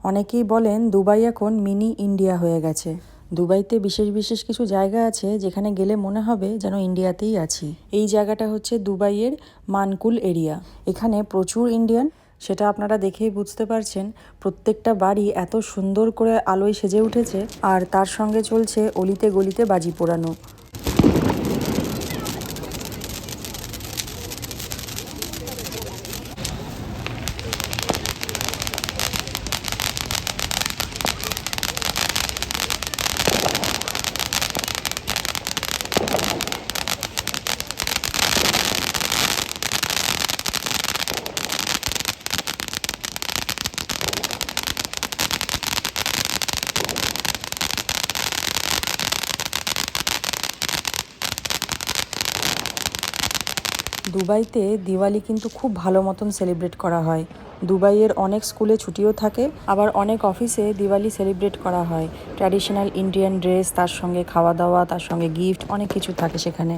অনেকেই বলেন দুবাই এখন মিনি ইন্ডিয়া হয়ে গেছে। দুবাইতে বিশেষ বিশেষ কিছু জায়গা আছে যেখানে গেলে মনে হবে যেন ইন্ডিয়াতেই আছি। এই জায়গাটা হচ্ছে দুবাইয়ের মানকুল এরিয়া। এখানে প্রচুর ইন্ডিয়ান, সেটা আপনারা দেখেই বুঝতে পারছেন। প্রত্যেকটা বাড়ি এত সুন্দর করে আলোয় সেজে উঠেছে, আর তার সঙ্গে চলছে অলিতে গলিতে বাজি পোড়ানো। দুবাইতে দিওয়ালি কিন্তু খুব ভালো মতন সেলিব্রেট করা হয়। দুবাইয়ের অনেক স্কুলে ছুটিও থাকে, আবার অনেক অফিসে দিওয়ালি সেলিব্রেট করা হয়। ট্র্যাডিশনাল ইন্ডিয়ান ড্রেস, তার সঙ্গে খাওয়া দাওয়া, তার সঙ্গে গিফট, অনেক কিছু থাকে সেখানে।